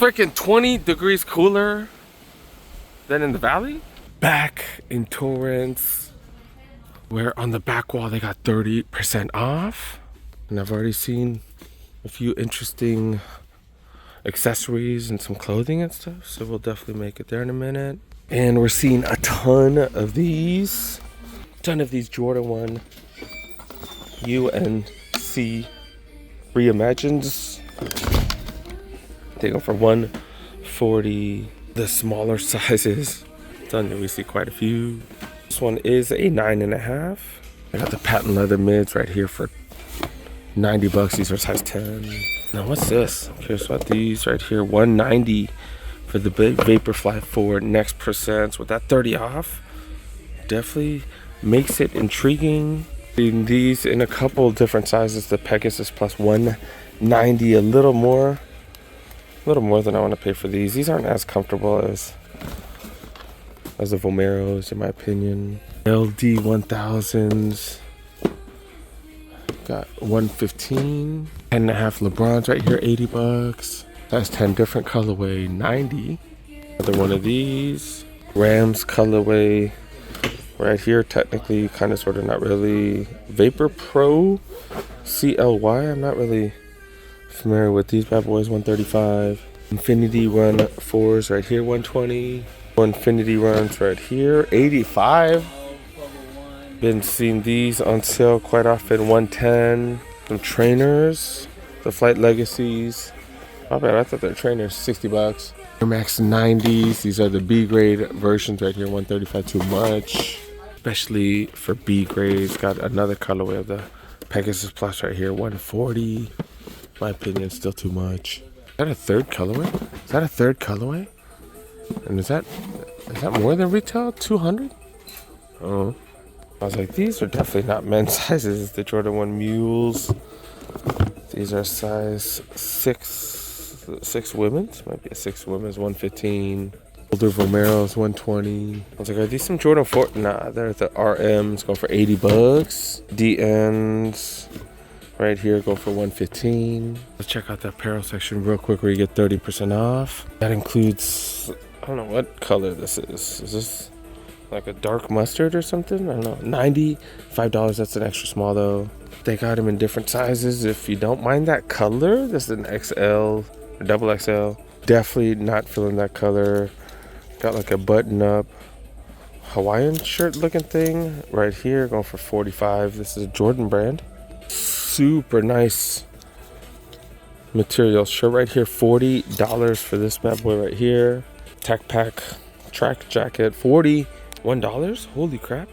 freaking 20 degrees cooler than in the valley. Back in Torrance, where on the back wall they got 30% off. And I've already seen a few interesting accessories and some clothing and stuff. So we'll definitely make it there in a minute. And we're seeing a ton of these Jordan 1 UNC Reimagines. They go for $140. The smaller sizes, we see quite a few. This one is a 9.5. I got the patent leather mids right here for $90. These are size 10. Now what's this? I'm curious about these right here. $190 for the big Vaporfly 4 Next Percents with that 30 off. Definitely makes it intriguing. Seeing these in a couple different sizes. The Pegasus Plus $190, a little more than I want to pay for these. These aren't as comfortable as the Vomeros, in my opinion. LD 1000s. Got 115. 10.5 LeBrons right here, $80. That's 10 different colorway, $90. Another one of these. Rams colorway right here, technically, kind of, sort of, not really. Vapor Pro CLY. I'm not really familiar with these bad boys. 135. Infinity Run 4s right here, 120. Infinity Runs right here, 85. Been seeing these on sale quite often, 110. Some trainers, the Flight Legacies. My bad, I thought they're trainers, $60. Air Max 90s. These are the B grade versions right here, 135. Too much, especially for B grades. Got another colorway of the Pegasus Plus right here, 140. My opinion, still too much. Is that a third colorway? And is that more than retail? 200? Oh, I was like, these are definitely not men's sizes. The Jordan 1 Mules. These are size 6 women's. Might be a 6 women's, 115. Older Vomeros, 120. I was like, are these some Jordan 4? Nah, they're the RMs, go for $80. DNs right here go for 115. Let's check out the apparel section real quick where you get 30% off. That includes, I don't know what color this is. Is this like a dark mustard or something? I don't know. $95. That's an extra small though. They got them in different sizes. If you don't mind that color, this is an XL or double XL. Definitely not feeling that color. Got like a button up Hawaiian shirt looking thing right here, going for $45. This is a Jordan brand. Super nice material shirt right here, $40 for this bad boy right here. Tech Pack track jacket, $41. Holy crap,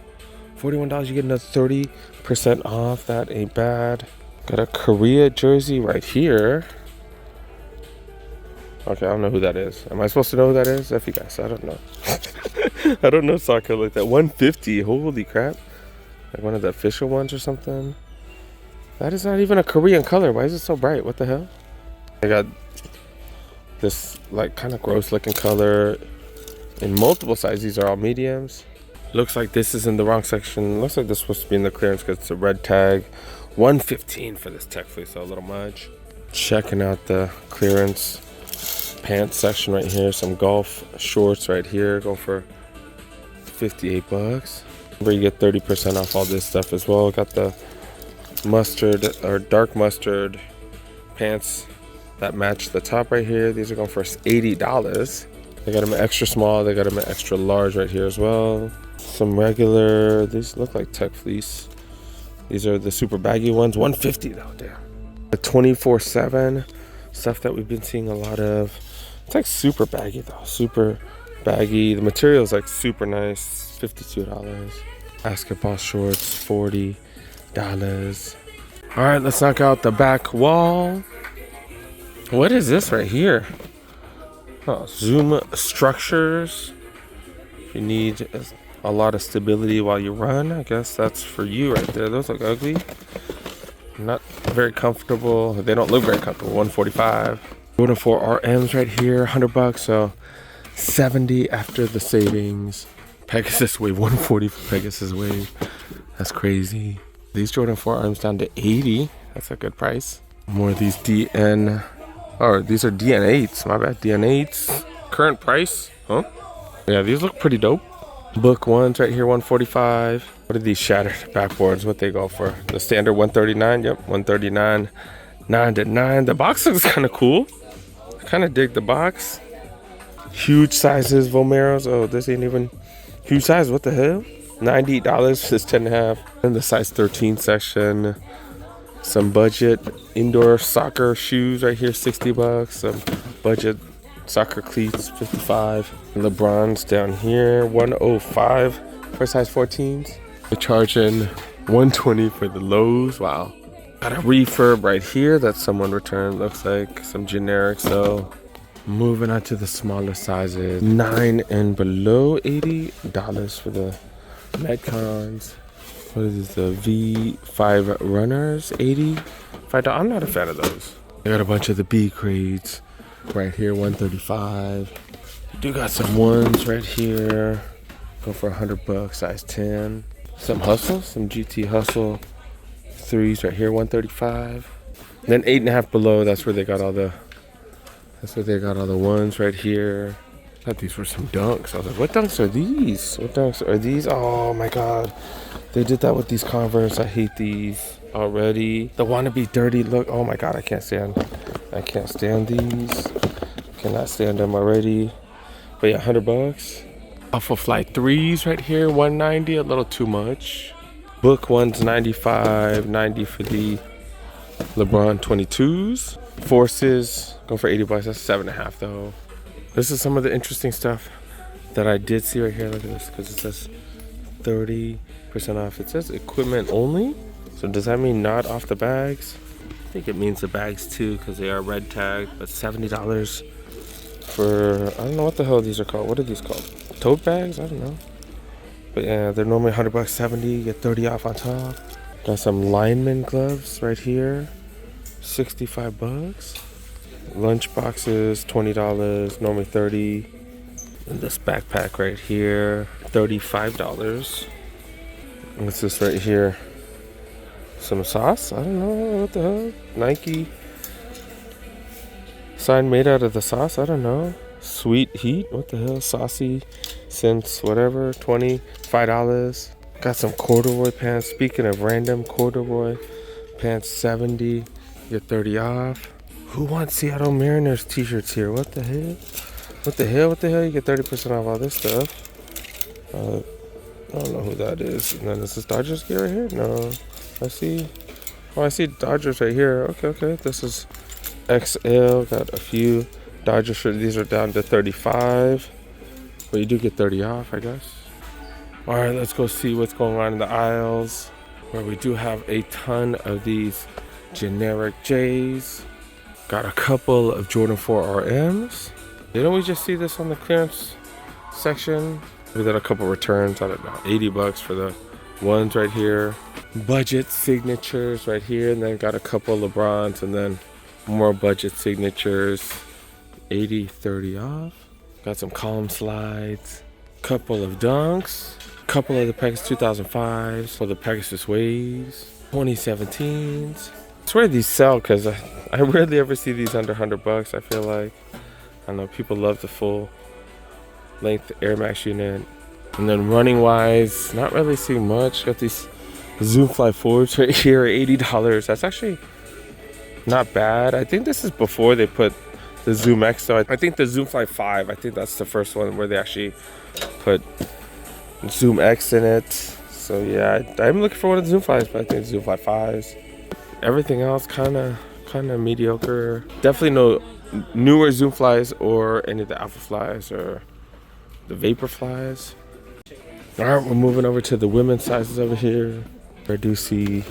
$41. You get another 30% off. That ain't bad. Got a Korea jersey right here. Okay, I don't know who that is. Am I supposed to know who that is? If you guys, I don't know. I don't know soccer like that. $150. Holy crap. Like one of the official ones or something. That is not even a Korean color. Why is it so bright? What the hell? I got this like kind of gross looking color in multiple sizes. These are all mediums. Looks like this is in the wrong section. Looks like this is supposed to be in the clearance because it's a red tag. $115 for this tech fleece, so a little much. Checking out the clearance pants section right here. Some golf shorts right here go for $58. Where you get 30% off all this stuff as well. Got the mustard or dark mustard pants that match the top right here. These are going for $80. They got them in extra small. They got them in extra large right here as well. Some regular, these look like tech fleece. These are the super baggy ones. $150 though, damn. The 24/7 stuff that we've been seeing a lot of. It's like super baggy though, super baggy. The material is like super nice, $52. Basketball shorts, $40. All right, let's knock out the back wall. What is this right here? Oh, Zoom structures. If you need a lot of stability while you run, I guess that's for you right there. Those look ugly. Not very comfortable. They don't look very comfortable. $145. Jordan 4 RMs right here, $100. So $70 after the savings. Pegasus Wave, $140 for Pegasus Wave. That's crazy. These Jordan 4 RMs down to $80. That's a good price. More of these DN Oh, these are DN8s. My bad. DN8s. Current price? Huh? Yeah, these look pretty dope. Book ones right here, 145. What are these shattered backboards? What they go for? The standard 139. Yep, 139. 9 to 9. The box looks kind of cool. I kind of dig the box. Huge sizes, Vomeros. Oh, this ain't even huge size. What the hell? $98 is 10.5. In the size 13 section. Some budget indoor soccer shoes right here, 60 bucks. Some budget soccer cleats, 55. LeBron's down here, 105 for size 14s. They're charging 120 for the lows. Wow. Got a refurb right here that someone returned. Looks like some generics though. Moving on to the smaller sizes, 9 and below, $80 for the Metcons. What is this, the V5 runners, $85. I'm not a fan of those. I got a bunch of the B grades right here, 135. Do got some ones right here. Go for $100, size 10. Some hustle, some GT hustle 3s right here, 135. Then 8.5 below, that's where they got all the ones right here. I thought these were some dunks. I was like, what dunks are these? What dunks are these? Oh my god. They did that with these Converse. I hate these already. The wannabe dirty look. Oh my god, I can't stand these. Cannot stand them already. But yeah, $100. Alpha Flight 3s right here, 190, a little too much. Book ones, 95, 90 for the LeBron 22s. Forces, go for $80. That's 7.5 though. This is some of the interesting stuff that I did see right here. Look at this, because it says 30% off. It says equipment only. So does that mean not off the bags? I think it means the bags too, because they are red tagged. But $70 for, I don't know what the hell these are called. What are these called? Tote bags? I don't know. But yeah, they're normally $100, 70. You get 30 off on top. Got some lineman gloves right here, $65. Lunch boxes, $20, normally $30. And this backpack right here, $35. What's this right here? Some sauce? I don't know, what the hell? Nike. Sign made out of the sauce? I don't know. Sweet Heat? What the hell? Saucy Sense, whatever. $25. Got some corduroy pants. Speaking of random, corduroy pants, 70. Get 30 off. Who wants Seattle Mariners t-shirts here? What the hell? What the hell? What the hell? You get 30% off all this stuff. I don't know who that is. And then is this Dodgers gear right here? No. I see. Oh, I see Dodgers right here. Okay. This is XL. Got a few Dodger shirts. These are down to 35. But you do get 30 off, I guess. All right, let's go see what's going on in the aisles, where we do have a ton of these generic J's. Got a couple of Jordan 4 RMs. Didn't we just see this on the clearance section? We got a couple returns. I don't know, $80 for the ones right here. Budget signatures right here, and then got a couple LeBrons, and then more budget signatures. 80, 30 off. Got some column slides. Couple of dunks. Couple of the Pegasus 2005s for the Pegasus Waves. 2017s. I swear these sell because I rarely ever see these under $100. I feel like, I know people love the full length Air Max unit. And then running wise, not really seeing much. Got these Zoom Fly 4s right here, $80. That's actually not bad. I think this is before they put the Zoom X. So I think the Zoom Fly 5, I think that's the first one where they actually put Zoom X in it. So yeah, I'm looking for one of the Zoom Flies, but I think Zoom Fly 5s. Everything else kind of mediocre. Definitely no newer Zoom Flies or any of the Alpha Flies or the Vapor Flies. All right, we're moving over to the women's sizes over here. I do see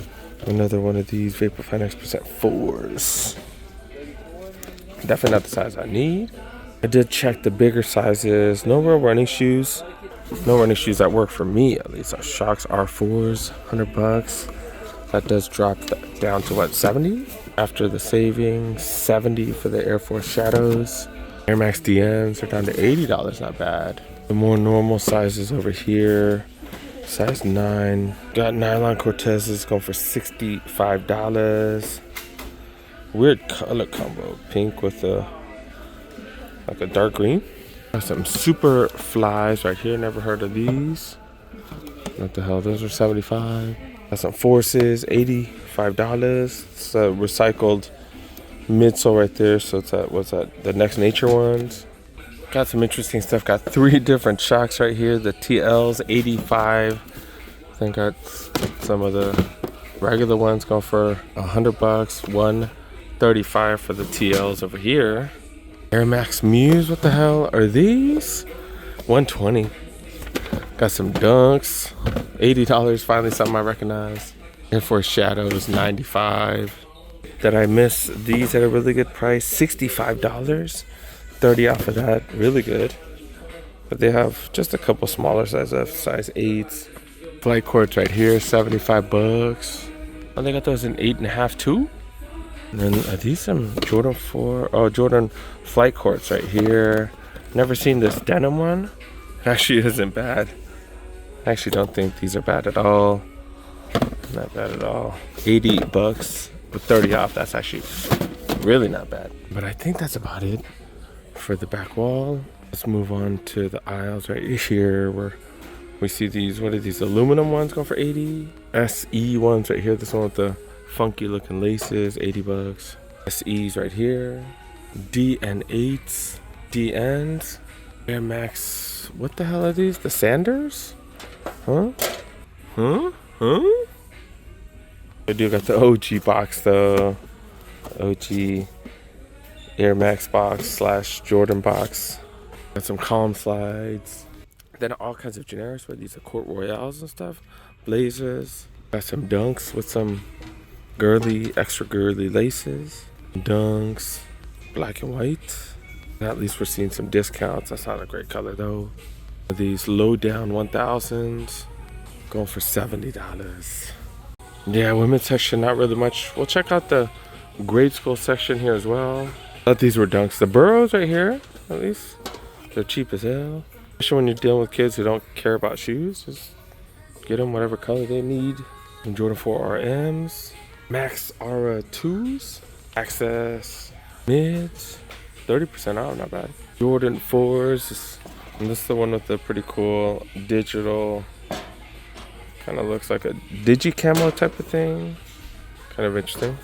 another one of these Vapor Fly Next Percent 4s. Definitely not the size I need. I did check the bigger sizes. No real running shoes. No running shoes that work for me, at least. Our Shox R4s, $100. That does drop down to what, 70? After the savings, 70 for the Air Force Shadows. Air Max DMs are down to $80, not bad. The more normal sizes over here, size 9. Got nylon Cortezes going for $65. Weird color combo. Pink with like a dark green. Got some super flies right here. Never heard of these. What the hell? Those are 75. Got some forces, $85. It's a recycled midsole right there. So it's that, what's that? The Next Nature ones. Got some interesting stuff. Got 3 different shocks right here. The TLs, 85. I think got some of the regular ones going for $100. 135 for the TLs over here. Air Max Muse, what the hell are these? 120. Got some Dunks, $80. Finally something I recognize. Air Force Shadows, 95. Did I miss these at a really good price? $65. 30 off of that, really good. But they have just a couple smaller sizes, size 8s. Flight courts right here, $75. Oh, they got those in 8.5 too. And then are these some Jordan 4? Oh, Jordan flight courts right here. Never seen this denim one. It actually isn't bad. I actually don't think these are bad at all. Not bad at all. $80 with 30 off. That's actually really not bad. But I think that's about it for the back wall. Let's move on to the aisles right here where we see these. What are these? Aluminum ones going for 80. SE ones right here. This one with the funky looking laces, $80. SEs right here. DN8s, DNs, Air Max. What the hell are these? The Sanders? Huh? I do got the OG box though. OG Air Max box / Jordan box. Got some calm slides. Then all kinds of generics, where these are Court Royales and stuff. Blazers. Got some Dunks with some girly, extra girly laces. Dunks, black and white. At least we're seeing some discounts. That's not a great color though. These low down 1000s going for $70. Yeah, women's section, not really much. We'll check out the grade school section here as well. I thought these were Dunks. The Burrows right here, at least, they're cheap as hell. Especially when you're dealing with kids who don't care about shoes. Just get them whatever color they need. Some Jordan 4 RMs. Max Aura 2s. Access mids. 30% off, not bad. Jordan 4s. And this is the one with the pretty cool digital, kind of looks like a digi camo type of thing. Kind of interesting.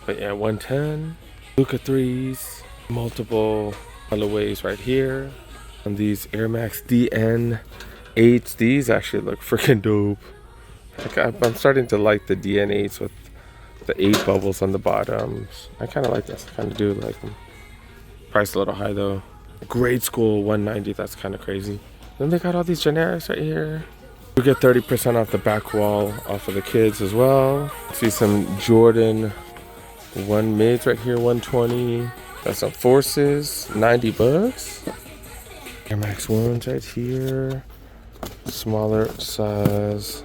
But yeah, 110. Luka 3s. Multiple colorways right here. And these Air Max DN 8s. These actually look freaking dope. Like I'm starting to like the DN 8s with the 8 bubbles on the bottoms. I kind of like this. I kind of do like them. Price a little high though. Grade school 190. That's kind of crazy. Then they got all these generics right here. We get 30% off the back wall off of the kids as well. See some Jordan 1 mids right here, 120. Got some Forces, $90. Air Max 1s right here. Smaller size,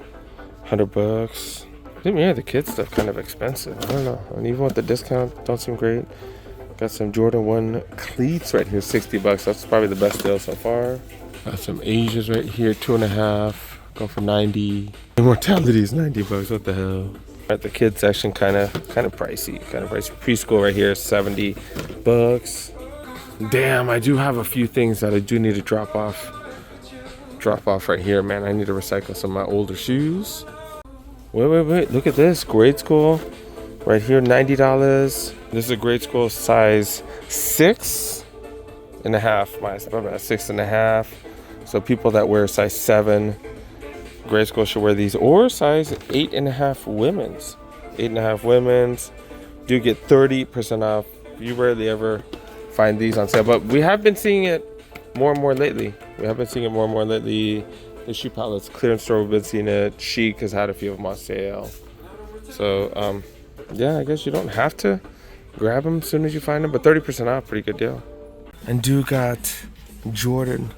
$100. Yeah, the kids stuff kind of expensive. I don't know. And even with the discount, don't seem great. Got some Jordan 1 cleats right here, $60. That's probably the best deal so far. Got some Asias right here, 2.5. Go for 90. Immortality is $90. What the hell? At the kids section, kind of pricey. Preschool right here, $70. Damn, I do have a few things that I do need to drop off. Right here, man. I need to recycle some of my older shoes. Wait. Look at this. Grade school. Right here, $90. This is a grade school size 6.5. My 6.5. So people that wear size 7, grade school should wear these. Or size 8.5 women's. 8.5 women's. Do get 30% off. You rarely ever find these on sale. But we have been seeing it more and more lately. The shoe palettes clearance store, we've been seeing it. Chic has had a few of them on sale. So, yeah, I guess you don't have to grab them as soon as you find them, but 30% off, pretty good deal. And do got Jordan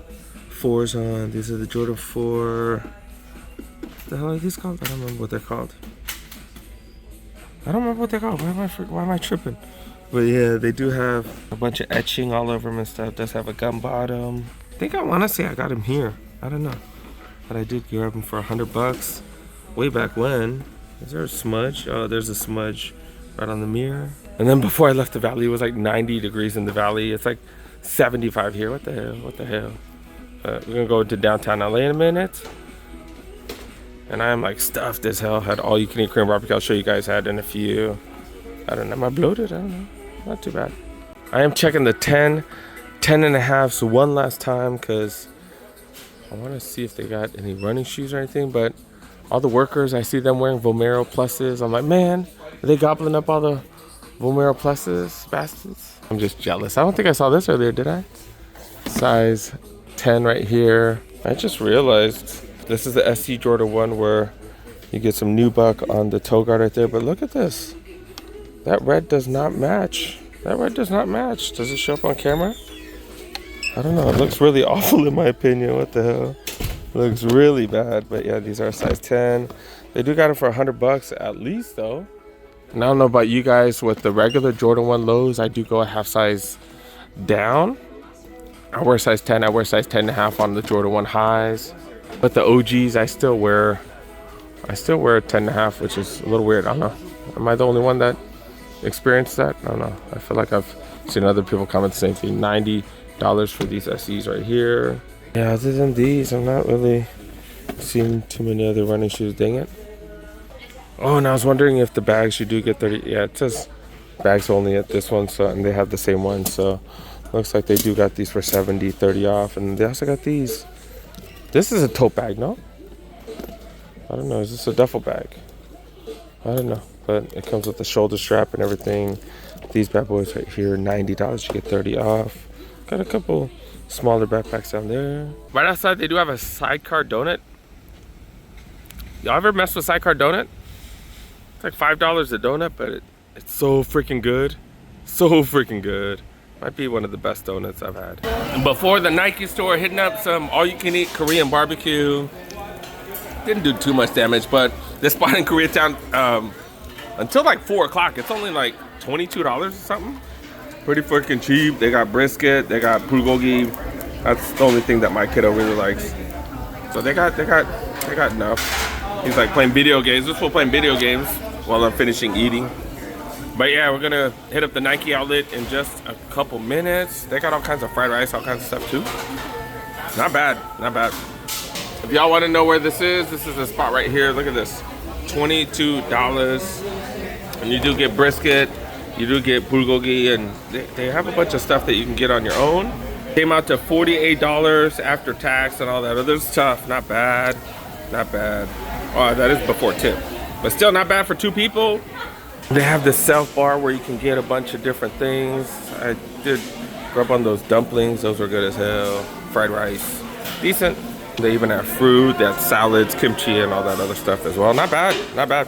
4s on. These are the Jordan 4. What the hell are these called? I don't remember what they're called. Why am I tripping? But yeah, they do have a bunch of etching all over them and stuff. Does have a gum bottom. I think I want to say I got them here. I don't know. But I did grab them for $100 way back when. Is there a smudge? Oh, there's a smudge right on the mirror. And then before I left the valley, it was like 90 degrees in the valley. It's like 75 here. What the hell? What the hell? We're gonna go to downtown LA in a minute. And I am like stuffed as hell. Had all you can eat Korean barbecue. I'll show you guys. Had in a few. I don't know. Am I bloated? I don't know. Not too bad. I am checking the 10 and a halves one last time because I want to see if they got any running shoes or anything. But all the workers, I see them wearing Vomero Pluses. I'm like, man, are they gobbling up all the Vomero Pluses, bastards? I'm just jealous. I don't think I saw this earlier, did I? Size 10 right here. I just realized this is the SC Jordan 1 where you get some nubuck on the toe guard right there. But look at this. That red does not match. That red does not match. Does it show up on camera? I don't know. It looks really awful in my opinion. What the hell? Looks really bad. But yeah, these are a size 10. They do got them for $100 at least though. And I don't know about you guys with the regular Jordan 1 lows. I do go a half size down. I wear size 10. I wear size 10 and a half on the Jordan 1 highs. But the OGs, I still wear a 10 and a half, which is a little weird. I don't know. Am I the only one that experienced that? I don't know. I feel like I've seen other people comment the same thing. $90 for these SEs right here. Yeah, other than these, I'm not really seeing too many other running shoes. Dang it. Oh, and I was wondering if the bags you do get 30. Yeah, it says bags only at this one, so and they have the same one. So looks like they do got these for 70, 30 off, and they also got these. This is a tote bag, no? I don't know. Is this a duffel bag? I don't know. But it comes with the shoulder strap and everything. These bad boys right here, $90. You get 30 off. Got a couple smaller backpacks down there. Right outside, they do have a sidecar donut. Y'all ever mess with sidecar donut? It's like $5 a donut, but it's so freaking good. So freaking good. Might be one of the best donuts I've had. And before the Nike store, hitting up some all-you-can-eat Korean barbecue. Didn't do too much damage, but this spot in Koreatown, until like 4 o'clock, it's only like $22 or something. Pretty freaking cheap. They got brisket, they got bulgogi. That's the only thing that my kiddo really likes. So they got enough. He's like playing video games. This fool playing video games while I'm finishing eating. But yeah, we're gonna hit up the Nike outlet in just a couple minutes. They got all kinds of fried rice, all kinds of stuff too. Not bad, not bad. If y'all want to know where this is the spot right here. Look at this, $22. And you do get brisket, you do get bulgogi, and they have a bunch of stuff that you can get on your own. Came out to $48 after tax and all that other stuff. Not bad, not bad. Oh, that is before tip, but still not bad for 2 people. They have this self bar where you can get a bunch of different things. I did grab on those dumplings. Those were good as hell. Fried rice, decent. They even have fruit, they have salads, kimchi, and all that other stuff as well. Not bad, not bad.